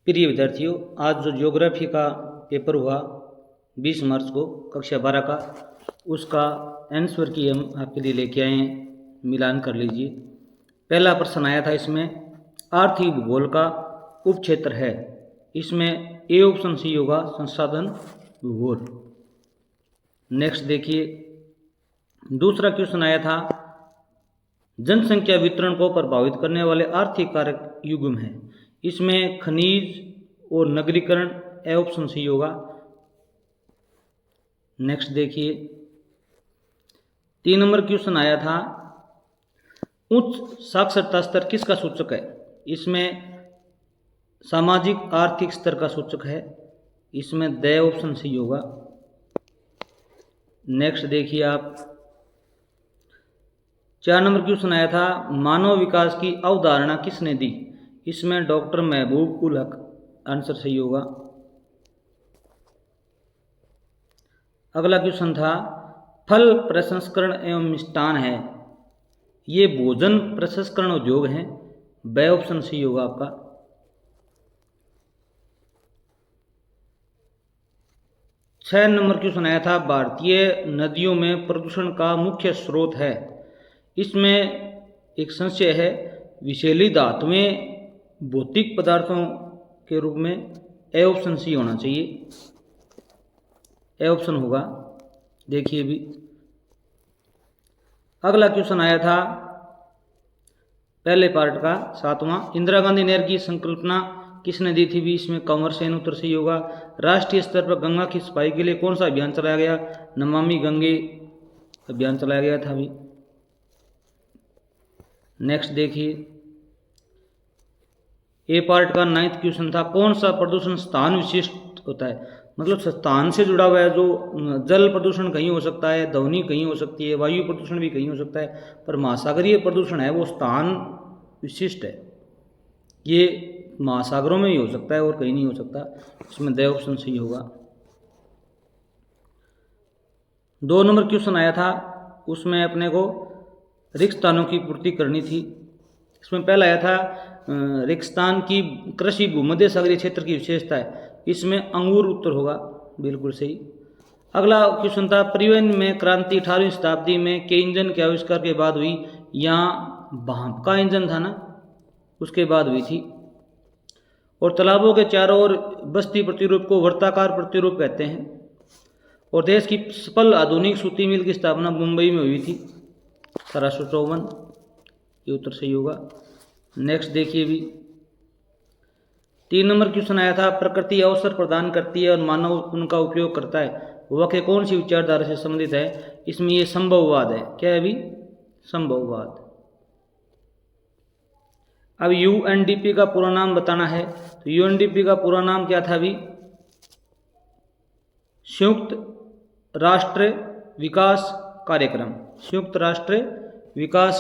प्रिय विद्यार्थियों, आज जो ज्योग्राफी का पेपर हुआ 20 मार्च को कक्षा 12 का, उसका आंसर की हम आपके लिए लेके आए हैं। मिलान कर लीजिए। पहला प्रश्न आया था, इसमें आर्थिक भूगोल का उपक्षेत्र है। इसमें ए ऑप्शन सी होगा, संसाधन भूगोल। नेक्स्ट देखिए, दूसरा क्वेश्चन आया था, जनसंख्या वितरण को प्रभावित करने वाले आर्थिक कारक युग्म है। इसमें खनिज और नगरीकरण, ए ऑप्शन सी होगा। नेक्स्ट देखिए, 3 नंबर क्वेश्चन आया था, उच्च साक्षरता स्तर किसका सूचक है। इसमें सामाजिक आर्थिक स्तर का सूचक है। इसमें द ऑप्शन सी होगा। नेक्स्ट देखिए आप, 4 नंबर क्वेश्चन आया था, मानव विकास की अवधारणा किसने दी। इसमें डॉक्टर महबूब उल हक, आंसर सही होगा। अगला क्वेश्चन था, फल प्रसंस्करण एवं मिष्टान है, ये भोजन प्रसंस्करण उद्योग है, बे ऑप्शन सी होगा आपका। छह नंबर क्वेश्चन आया था, भारतीय नदियों में प्रदूषण का मुख्य स्रोत है। इसमें एक संशय है, विषैली धातुएं भौतिक पदार्थों के रूप में, ए ऑप्शन सी होना चाहिए, ए ऑप्शन होगा। देखिए भी, अगला क्वेश्चन आया था पहले पार्ट का 7वां, इंदिरा गांधी नहर की संकल्पना किसने दी थी भी। इसमें कंवर सेन, उत्तर सही होगा। राष्ट्रीय स्तर पर गंगा की सफाई के लिए कौन सा अभियान चलाया गया, नमामि गंगे अभियान चलाया गया था भी। नेक्स्ट देखिए, ए पार्ट का 9th क्वेश्चन था, कौन सा प्रदूषण स्थान विशिष्ट होता है। मतलब स्थान से जुड़ा हुआ है, जो जल प्रदूषण कहीं हो सकता है, ध्वनि कहीं हो सकती है, वायु प्रदूषण भी कहीं हो सकता है, पर महासागरीय प्रदूषण है वो स्थान विशिष्ट है। ये महासागरों में ही हो सकता है और कहीं नहीं हो सकता। इसमें द ऑप्शन सही होगा। 2 नंबर क्वेश्चन आया था, उसमें अपने को रिक्त स्थानों की पूर्ति करनी थी। इसमें पहला आया था, रेगिस्तान की कृषि भूमध्य सागरीय क्षेत्र की विशेषता है। इसमें अंगूर उत्तर होगा, बिल्कुल सही। अगला क्वेश्चन था, परिवहन में क्रांति 18वीं शताब्दी में के इंजन के आविष्कार के बाद हुई। यहाँ भाप का इंजन था ना, उसके बाद हुई थी। और तालाबों के चारों ओर बस्ती प्रतिरूप को वर्ताकार प्रतिरूप कहते हैं। और देश की सफल आधुनिक सूती मिल की स्थापना मुंबई में हुई थी 1754, ये उत्तर सही होगा। नेक्स्ट देखिए भी, 3 नंबर क्वेश्चन आया था, प्रकृति अवसर प्रदान करती है और मानव उनका उपयोग करता है, वह कौन सी विचारधारा से संबंधित है। इसमें ये संभववाद है। क्या है अभी, संभववाद। अब यूएनडीपी का पूरा नाम बताना है, तो यूएनडीपी का पूरा नाम क्या था अभी, संयुक्त राष्ट्र विकास कार्यक्रम, संयुक्त राष्ट्र विकास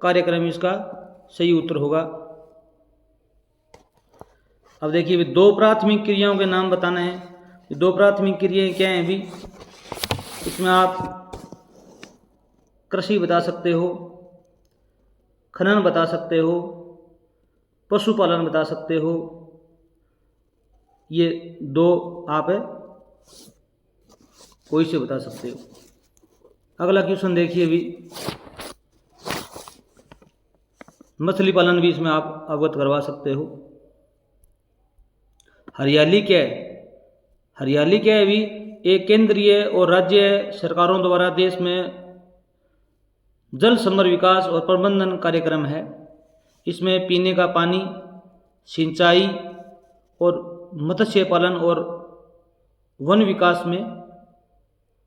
कार्यक्रम इसका सही उत्तर होगा। अब देखिए, 2 प्राथमिक क्रियाओं के नाम बताना है। 2 प्राथमिक क्रियाएं क्या हैं अभी, इसमें आप कृषि बता सकते हो, खनन बता सकते हो, पशुपालन बता सकते हो। ये 2 आप कोई से बता सकते हो। अगला क्वेश्चन देखिए भी, मछली पालन भी इसमें आप अवगत करवा सकते हो। हरियाली क्या है, हरियाली क्या है भी, एक केंद्रीय और राज्य सरकारों द्वारा देश में जल संभर विकास और प्रबंधन कार्यक्रम है। इसमें पीने का पानी, सिंचाई और मत्स्य पालन और वन विकास में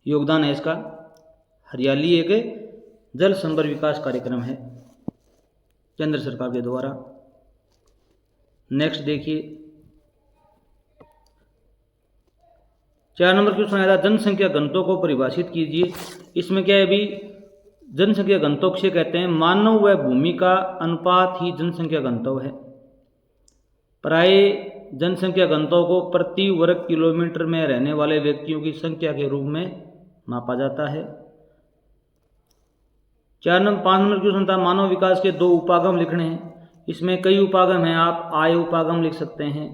योगदान है इसका। हरियाली एक जल संभर विकास कार्यक्रम है केंद्र सरकार के द्वारा। नेक्स्ट देखिए, 4 नंबर क्वेश्चन आया था, जनसंख्या घनत्व को परिभाषित कीजिए। इसमें क्या है भी, जनसंख्या घनत्व किसे कहते हैं, मानव व भूमि का अनुपात ही जनसंख्या घनत्व है। प्राय जनसंख्या घनत्व को प्रति वर्ग किलोमीटर में रहने वाले व्यक्तियों की संख्या के रूप में मापा जाता है। 5 नंबर क्वेश्चन था, मानव विकास के 2 उपागम लिखने हैं। इसमें कई उपागम हैं, आप आय उपागम लिख सकते हैं,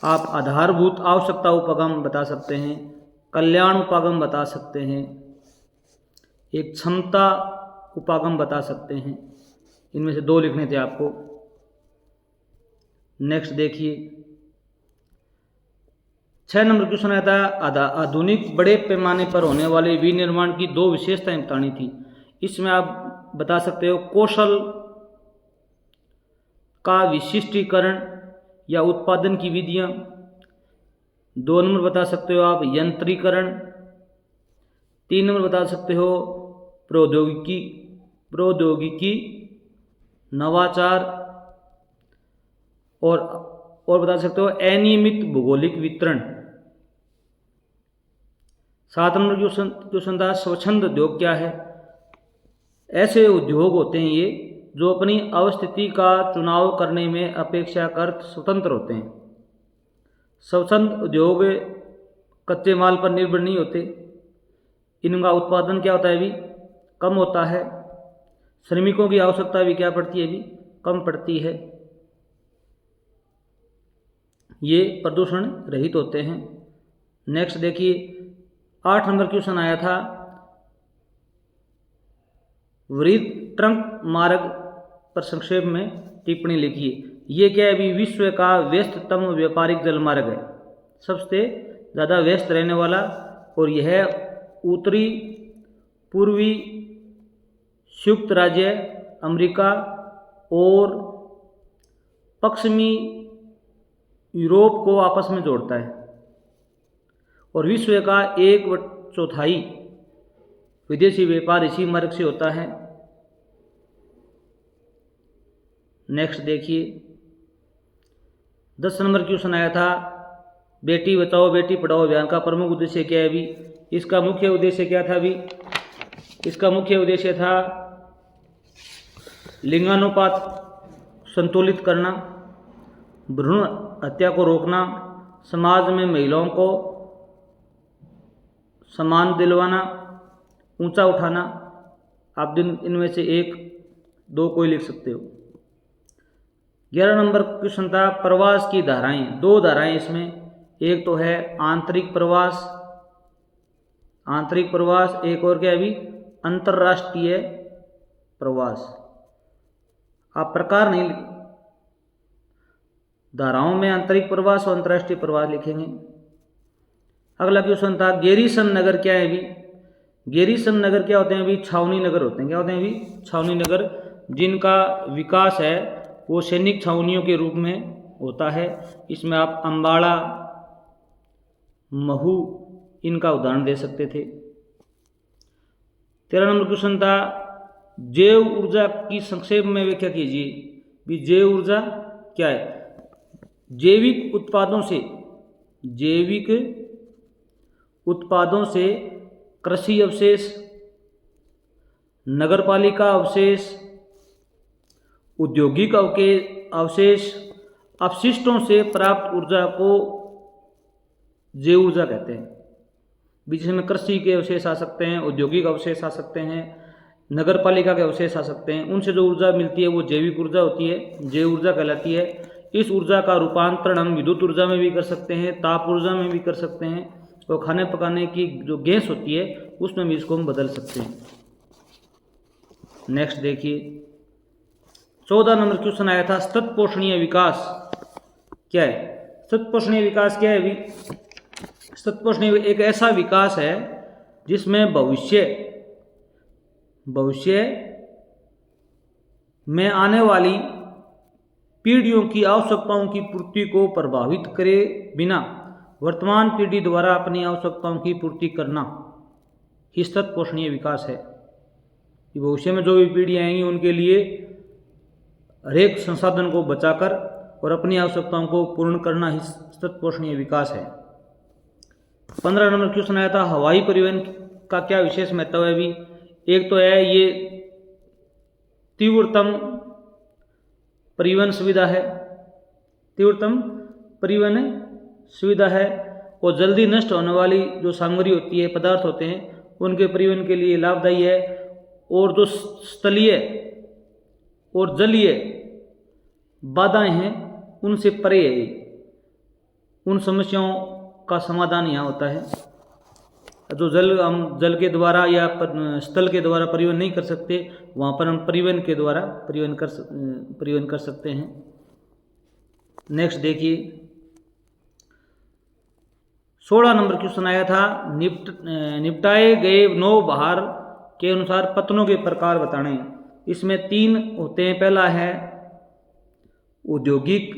आप आधारभूत आवश्यकता उपागम बता सकते हैं, कल्याण उपागम बता सकते हैं, एक क्षमता उपागम बता सकते हैं। इनमें से 2 लिखने थे आपको। नेक्स्ट देखिए 6 नंबर क्वेश्चन आता है आधुनिक बड़े पैमाने पर होने वाले विनिर्माण की 2 विशेषताएं बतानी थी। इसमें आप बता सकते हो कौशल का विशिष्टीकरण या उत्पादन की विधियां। 2 नंबर बता सकते हो आप यंत्रीकरण। 3 नंबर बता सकते हो प्रौद्योगिकी नवाचार और बता सकते हो अनियमित भौगोलिक वितरण। 7 नंबर क्वेश्चन था स्वच्छंद उद्योग क्या है। ऐसे उद्योग होते हैं ये जो अपनी अवस्थिति का चुनाव करने में अपेक्षाकृत स्वतंत्र होते हैं। स्वच्छंद उद्योग कच्चे माल पर निर्भर नहीं होते, इनका उत्पादन क्या होता है भी कम होता है, श्रमिकों की आवश्यकता भी क्या पड़ती है भी कम पड़ती है, ये प्रदूषण रहित होते हैं। नेक्स्ट देखिए 8 नंबर क्वेश्चन आया था वृहद ट्रंक मार्ग पर संक्षेप में टिप्पणी लिखिए। ये क्या है अभी विश्व का व्यस्ततम व्यापारिक जल मार्ग है, सबसे ज़्यादा व्यस्त रहने वाला, और यह उत्तरी पूर्वी संयुक्त राज्य अमेरिका और पश्चिमी यूरोप को आपस में जोड़ता है और विश्व का 1/4 विदेशी व्यापार इसी मार्ग से होता है। नेक्स्ट देखिए 10 नंबर क्वेश्चन आया था बेटी बचाओ बेटी पढ़ाओ अभियान का प्रमुख उद्देश्य क्या है अभी। इसका मुख्य उद्देश्य क्या था अभी, इसका मुख्य उद्देश्य था लिंगानुपात संतुलित करना, भ्रूण हत्या को रोकना, समाज में महिलाओं को सम्मान दिलवाना, ऊंचा उठाना। आप इनमें से 1-2 कोई लिख सकते हो। 11 नंबर क्वेश्चन था प्रवास की धाराएं। 2 धाराएं इसमें, एक तो है आंतरिक प्रवास, एक और क्या है अभी अंतर्राष्ट्रीय प्रवास। आप प्रकार नहीं, धाराओं में आंतरिक प्रवास और अंतर्राष्ट्रीय प्रवास लिखेंगे। अगला क्वेश्चन था गैरीसन नगर क्या है अभी। गैरीसन नगर क्या होते हैं अभी, छावनी नगर होते हैं। क्या होते हैं अभी, छावनी नगर, जिनका विकास है वो सैनिक छावनियों के रूप में होता है। इसमें आप अम्बाड़ा, महू इनका उदाहरण दे सकते थे। 13 नंबर क्वेश्चन था जैव ऊर्जा की संक्षेप में व्याख्या कीजिए। भी जैव ऊर्जा क्या है, जैविक उत्पादों से कृषि अवशेष, नगरपालिका अवशेष, औद्योगिक अवशेष, अपशिष्टों से प्राप्त ऊर्जा को जैव ऊर्जा कहते हैं। जिसमें कृषि के अवशेष आ सकते हैं, औद्योगिक अवशेष आ सकते हैं, नगरपालिका के अवशेष आ सकते हैं। उनसे जो ऊर्जा मिलती है वो जैविक ऊर्जा होती है, जैव ऊर्जा कहलाती है। इस ऊर्जा का रूपांतरण हम विद्युत ऊर्जा में भी कर सकते हैं, ताप ऊर्जा में भी कर सकते हैं, और खाने पकाने की जो गैस होती है उसमें भी इसको हम बदल सकते हैं। नेक्स्ट देखिए 14 नंबर क्वेश्चन आया था सतत पोषणीय विकास क्या है। सतत पोषणीय विकास क्या है अभी, सतत पोषणीय एक ऐसा विकास है जिसमें भविष्य में आने वाली पीढ़ियों की आवश्यकताओं की पूर्ति को प्रभावित करे बिना वर्तमान पीढ़ी द्वारा अपनी आवश्यकताओं की पूर्ति करना ही सतत पोषणीय विकास है। भविष्य में जो भी पीढ़ी आएंगी उनके लिए हरेक संसाधन को बचाकर और अपनी आवश्यकताओं को पूर्ण करना ही सतत पोषणीय विकास है। 15 नंबर क्वेश्चन आया था हवाई परिवहन का क्या विशेष महत्व है अभी। एक तो है ये तीव्रतम परिवहन सुविधा है, और जल्दी नष्ट होने वाली जो सामग्री होती है, पदार्थ होते हैं, उनके परिवहन के लिए लाभदायी है। और जो स्थलीय और जलीय बाधाएं हैं उनसे परे है। उन समस्याओं का समाधान यहाँ होता है। जो हम जल के द्वारा या स्थल के द्वारा परिवहन नहीं कर सकते, वहाँ पर हम परिवहन के द्वारा परिवहन कर सकते हैं। नेक्स्ट देखिए, 16 नंबर क्वेश्चन आया था, निपटाए गए 9 भार के अनुसार पतनों के प्रकार बताने। इसमें 3 होते हैं। पहला है औद्योगिक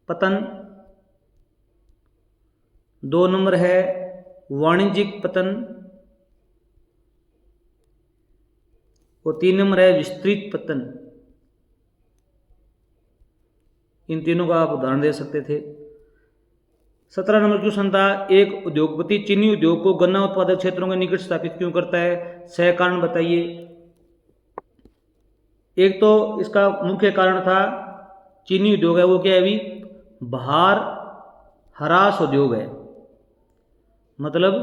पतन, 2 नंबर है वाणिज्यिक पतन और 3 नंबर है विस्तृत पतन। इन तीनों का आप उदाहरण दे सकते थे। 17 नंबर क्वेश्चन था, एक उद्योगपति चीनी उद्योग को गन्ना उत्पादक क्षेत्रों के निकट स्थापित क्यों करता है, सह कारण बताइए। एक तो इसका मुख्य कारण था, चीनी उद्योग है वो क्या है अभी भार ह्रास उद्योग है, मतलब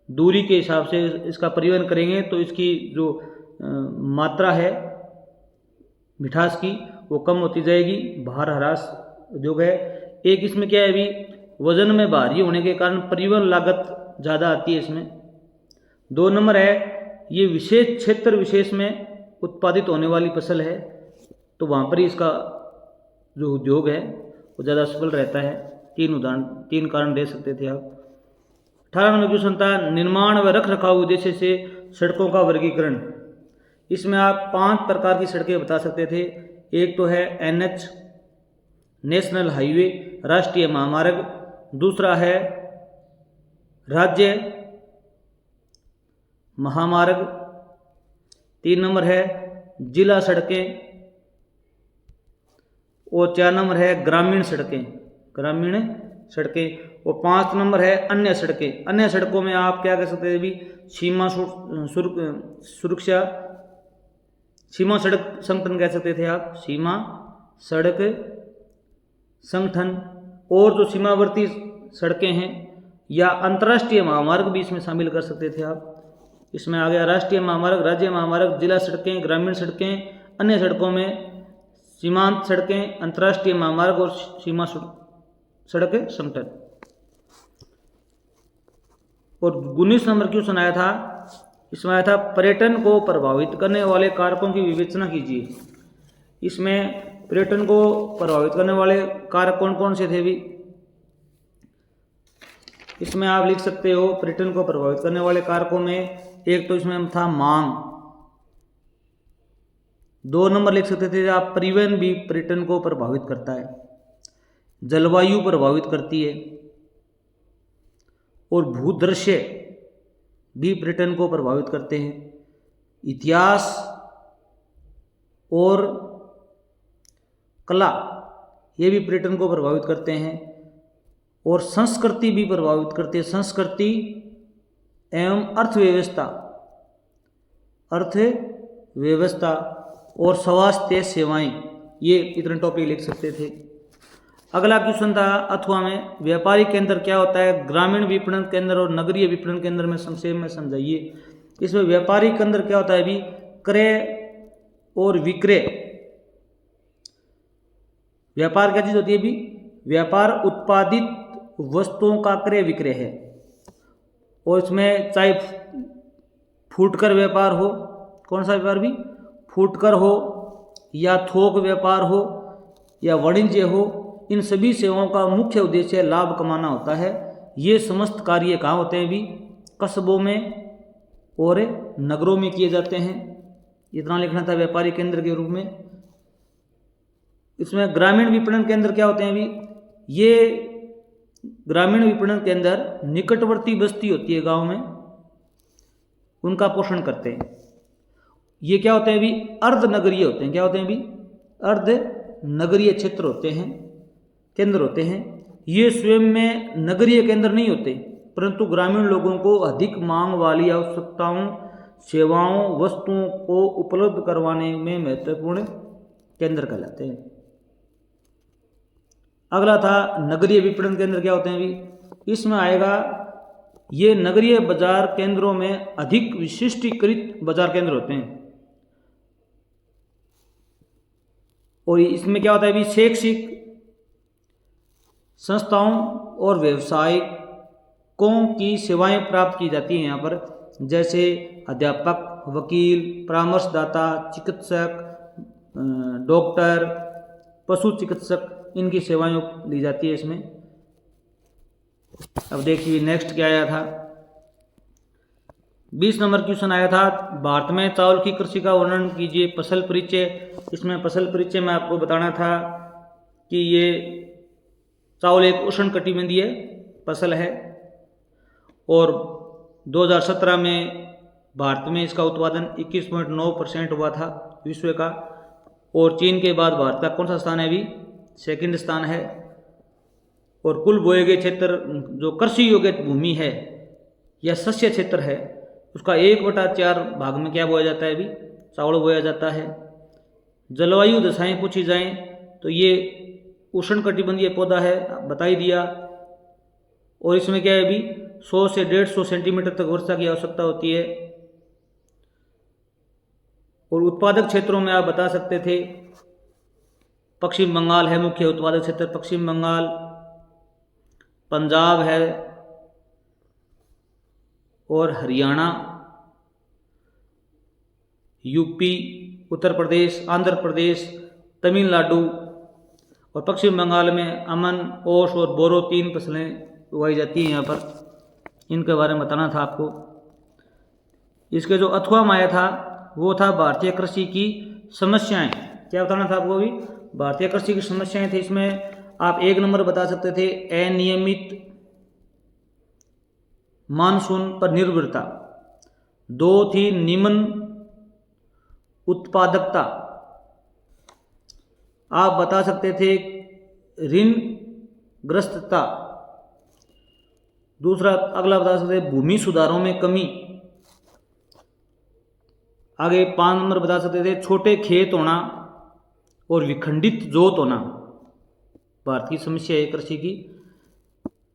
दूरी के हिसाब से इसका परिवहन करेंगे तो इसकी जो मात्रा है मिठास की वो कम होती जाएगी, भार ह्रास उद्योग है। एक इसमें क्या है अभी वजन में भारी होने के कारण परिवहन लागत ज़्यादा आती है इसमें। 2 नंबर है ये विशेष क्षेत्र विशेष में उत्पादित होने वाली फसल है, तो वहाँ पर ही इसका जो उद्योग है वो ज़्यादा सफल रहता है। 3 कारण दे सकते थे आप। 18 नंबर क्वेश्चन था, निर्माण व रख रखाव उद्देश्य से सड़कों का वर्गीकरण। इसमें आप 5 प्रकार की सड़कें बता सकते थे। एक तो है NH नेशनल हाईवे राष्ट्रीय महामार्ग, दूसरा है राज्य महामार्ग, 3 नंबर है जिला सड़कें और 4 नंबर है ग्रामीण सड़कें और 5 नंबर है अन्य सड़कें। अन्य सड़कों में आप क्या कर सकते हैं भी सीमा सड़क संगठन कह सकते थे आप, सीमा सड़क संगठन। और जो सीमावर्ती सड़कें हैं या अंतर्राष्ट्रीय महामार्ग भी इसमें शामिल कर सकते थे आप। इसमें आ गया राष्ट्रीय महामार्ग, राज्य महामार्ग, जिला सड़कें, ग्रामीण सड़कें। अन्य सड़कों में सीमांत सड़कें, अंतर्राष्ट्रीय महामार्ग और सीमा सड़क संगठन। और 19 नंबर क्वेश्चन आया था, इसमें आया था पर्यटन को प्रभावित करने वाले कारकों की विवेचना कीजिए। इसमें पर्यटन को प्रभावित करने वाले कारक कौन कौन से थे भी, इसमें आप लिख सकते हो पर्यटन को प्रभावित करने वाले कारकों में एक तो इसमें था मांग, 2 नंबर लिख सकते थे आप परिवहन भी पर्यटन को प्रभावित करता है, जलवायु प्रभावित करती है और भूदृश्य भी पर्यटन को प्रभावित करते हैं, इतिहास और कला ये भी पर्यटन को प्रभावित करते हैं और संस्कृति भी प्रभावित करती है। संस्कृति एवं अर्थव्यवस्था और स्वास्थ्य सेवाएं, ये इतने टॉपिक लिख सकते थे। अगला क्वेश्चन था अथवा में व्यापारिक केंद्र क्या होता है, ग्रामीण विपणन केंद्र और नगरीय विपणन केंद्र में संक्षेप में समझाइए। इसमें व्यापारिक केंद्र क्या होता है अभी क्रय और विक्रय। व्यापार क्या चीज होती है अभी, व्यापार उत्पादित वस्तुओं का क्रय विक्रय है और इसमें चाहे फुटकर व्यापार हो, कौन सा व्यापार भी फुटकर हो या थोक व्यापार हो या वाणिज्य हो, इन सभी सेवाओं का मुख्य उद्देश्य लाभ कमाना होता है। ये समस्त कार्य कहाँ होते हैं भी, कस्बों में और नगरों में किए जाते हैं। इतना लिखना था व्यापारिक केंद्र के रूप में। इसमें ग्रामीण विपणन केंद्र क्या होते हैं भी, ये ग्रामीण विपणन केंद्र निकटवर्ती बस्ती होती है गांव में, उनका पोषण करते हैं। ये क्या होते हैं भी अर्धनगरीय होते हैं। क्या होते हैं भी अर्धनगरीय क्षेत्र होते हैं, केंद्र होते हैं। ये स्वयं में नगरीय केंद्र नहीं होते, परंतु ग्रामीण लोगों को अधिक मांग वाली आवश्यकताओं, सेवाओं, वस्तुओं को उपलब्ध करवाने में महत्वपूर्ण केंद्र कहलाते हैं। अगला था नगरीय विपणन केंद्र क्या होते हैं भी, इसमें आएगा ये नगरीय बाजार केंद्रों में अधिक विशिष्टीकृत बाजार केंद्र होते हैं और इसमें क्या होता है भी शैक्षिक, संस्थाओं और व्यवसायिकों की सेवाएं प्राप्त की जाती हैं यहाँ पर, जैसे अध्यापक, वकील, परामर्शदाता, चिकित्सक, डॉक्टर, पशु चिकित्सक, इनकी सेवाएं ली जाती है इसमें। अब देखिए नेक्स्ट क्या आया था। 20 नंबर क्वेश्चन आया था, भारत में चावल की कृषि का वर्णन कीजिए। फसल परिचय। इसमें फसल परिचय में आपको बताना था कि ये चावल एक उष्णकटिबंधीय फसल है और 2017 में भारत में इसका उत्पादन 21.9% हुआ था विश्व का, और चीन के बाद भारत का कौन सा स्थान है अभी? सेकंड स्थान है। और कुल बोए गए क्षेत्र, जो कृषि योग्य भूमि है या शस्य क्षेत्र है, उसका 1/4 भाग में क्या बोया जाता है? अभी चावल बोया जाता है। जलवायु दशाएं पूछी जाएं तो ये उष्णकटिबंधीय पौधा है, बता ही दिया। और इसमें क्या है अभी 100 से 150 सेंटीमीटर तक वर्षा की आवश्यकता होती है। और उत्पादक क्षेत्रों में आप बता सकते थे, पश्चिम बंगाल है मुख्य उत्पादक क्षेत्र, पश्चिम बंगाल, पंजाब है और हरियाणा, यूपी, उत्तर प्रदेश, आंध्र प्रदेश, तमिलनाडु, और पश्चिम बंगाल में अमन, ओश और बोरो 3 फसलें उगाई जाती हैं यहाँ पर। इनके बारे में बताना था आपको। इसके जो अथवा में आया था वो था भारतीय कृषि की समस्याएं। क्या बताना था आपको? अभी भारतीय कृषि की समस्याएं थे। इसमें आप 1 नंबर बता सकते थे, अनियमित मानसून पर निर्भरता। 2 थी निम्न उत्पादकता। आप बता सकते थे ऋणग्रस्तता। दूसरा अगला बता सकते थे भूमि सुधारों में कमी। आगे 5 नंबर बता सकते थे छोटे खेत होना और विखंडित जोत होना, भारत की समस्या है कृषि की।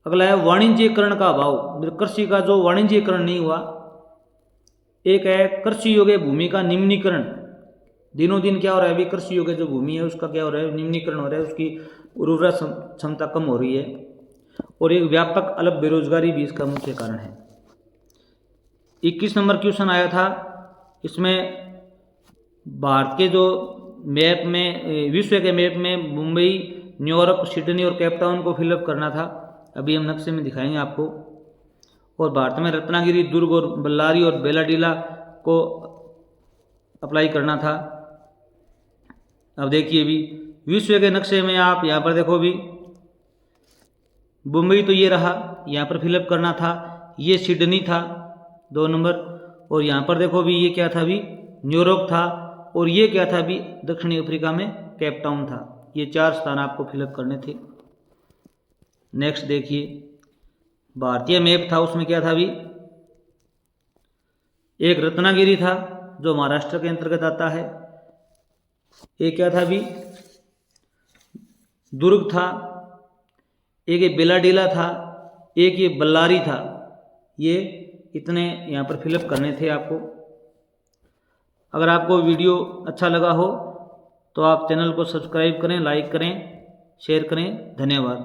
अगला है वाणिज्यीकरण का अभाव, कृषि का जो वाणिज्यीकरण नहीं हुआ। एक है कृषि योग्य भूमि का निम्नीकरण। दिनों दिन क्या हो रहा है? अभी कृषि योग्य जो भूमि है उसका क्या हो रहा है? निम्नीकरण हो रहा है, उसकी उर्वरा क्षमता कम हो रही है। और एक व्यापक अलग बेरोजगारी भी इसका मुख्य कारण है। 21 नंबर क्वेश्चन आया था, इसमें भारत के जो मैप में, विश्व के मैप में मुंबई, न्यूयॉर्क, सिडनी और केप टाउन को फिलअप करना था। अभी हम नक्शे में दिखाएंगे आपको। और भारत में रत्नागिरी, दुर्ग और बल्लारी और बेलाडीला को अप्लाई करना था। अब देखिए अभी विश्व के नक्शे में आप यहाँ पर देखो, अभी मुंबई तो ये रहा, यहाँ पर फिलअप करना था। ये सिडनी था 2 नंबर, और यहाँ पर देखो अभी ये क्या था? अभी न्यूयॉर्क था, और ये क्या था? अभी दक्षिणी अफ्रीका में केप टाउन था। ये 4 स्थान आपको फिलअप करने थे। नेक्स्ट देखिए, भारतीय मैप था, उसमें क्या था? अभी एक रत्नागिरी था जो महाराष्ट्र के अंतर्गत आता है। एक क्या था? अभी दुर्ग था, एक ये बेलाडीला था, एक ये बल्लारी था। ये इतने यहाँ पर फिलअप करने थे आपको। अगर आपको वीडियो अच्छा लगा हो तो आप चैनल को सब्सक्राइब करें, लाइक करें, शेयर करें। धन्यवाद।